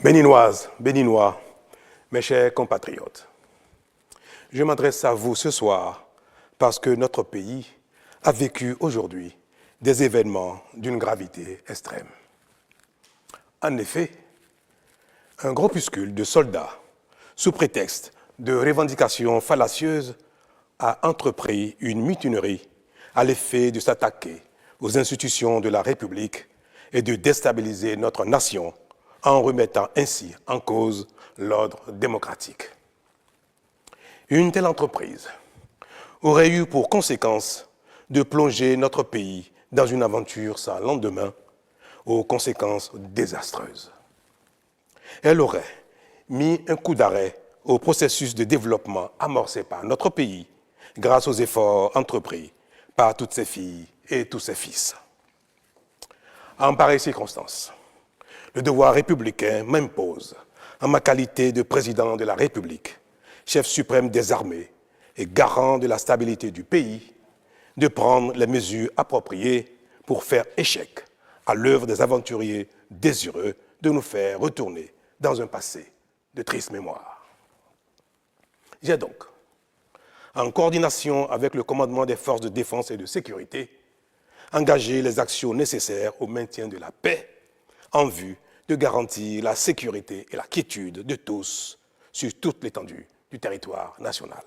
Béninoises, Béninois, mes chers compatriotes, je m'adresse à vous ce soir parce que notre pays a vécu aujourd'hui des événements d'une gravité extrême. En effet, un groupuscule de soldats, sous prétexte de revendications fallacieuses, a entrepris une mutinerie à l'effet de s'attaquer aux institutions de la République et de déstabiliser notre nation en remettant ainsi en cause l'ordre démocratique. Une telle entreprise aurait eu pour conséquence de plonger notre pays dans une aventure sans lendemain, aux conséquences désastreuses. Elle aurait mis un coup d'arrêt au processus de développement amorcé par notre pays grâce aux efforts entrepris par toutes ses filles et tous ses fils. En pareille circonstance, le devoir républicain m'impose, en ma qualité de président de la République, chef suprême des armées et garant de la stabilité du pays, de prendre les mesures appropriées pour faire échec à l'œuvre des aventuriers désireux de nous faire retourner dans un passé de triste mémoire. J'ai donc, en coordination avec le commandement des forces de défense et de sécurité, engagé les actions nécessaires au maintien de la paix en vue de garantir la sécurité et la quiétude de tous sur toute l'étendue du territoire national.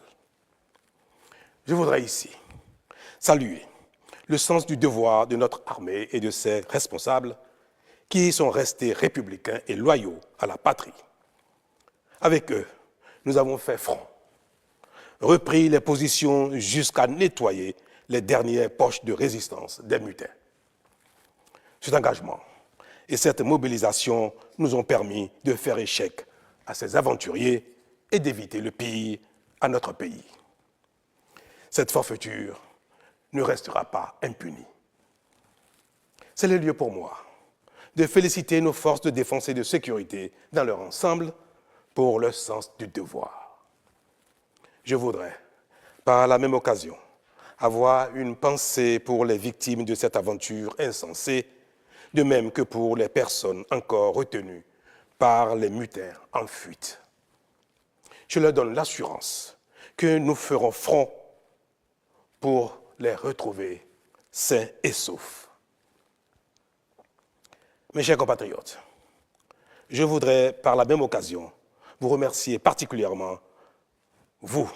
Je voudrais ici saluer le sens du devoir de notre armée et de ses responsables qui sont restés républicains et loyaux à la patrie. Avec eux, nous avons fait front, repris les positions jusqu'à nettoyer les dernières poches de résistance des mutins. Cet engagement et cette mobilisation nous ont permis de faire échec à ces aventuriers et d'éviter le pire à notre pays. Cette forfaiture ne restera pas impunie. C'est le lieu pour moi de féliciter nos forces de défense et de sécurité dans leur ensemble pour leur sens du devoir. Je voudrais, par la même occasion, avoir une pensée pour les victimes de cette aventure insensée, de même que pour les personnes encore retenues par les mutins en fuite. Je leur donne l'assurance que nous ferons front pour les retrouver sains et saufs. Mes chers compatriotes, je voudrais par la même occasion vous remercier particulièrement, vous,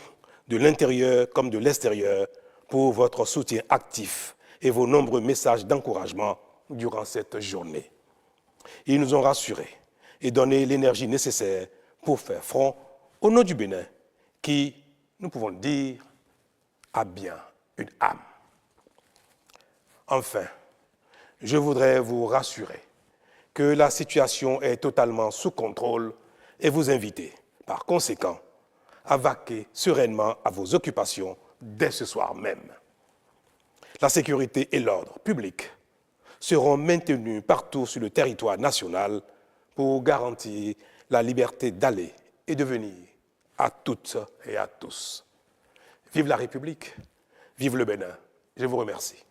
de l'intérieur comme de l'extérieur, pour votre soutien actif et vos nombreux messages d'encouragement durant cette journée. Ils nous ont rassurés et donné l'énergie nécessaire pour faire front au nom du Bénin, qui, nous pouvons le dire, a bien une âme. Enfin, je voudrais vous rassurer que la situation est totalement sous contrôle et vous inviter, par conséquent, à vaquer sereinement à vos occupations dès ce soir même. La sécurité et l'ordre public seront maintenus partout sur le territoire national pour garantir la liberté d'aller et de venir à toutes et à tous. Vive la République, vive le Bénin. Je vous remercie.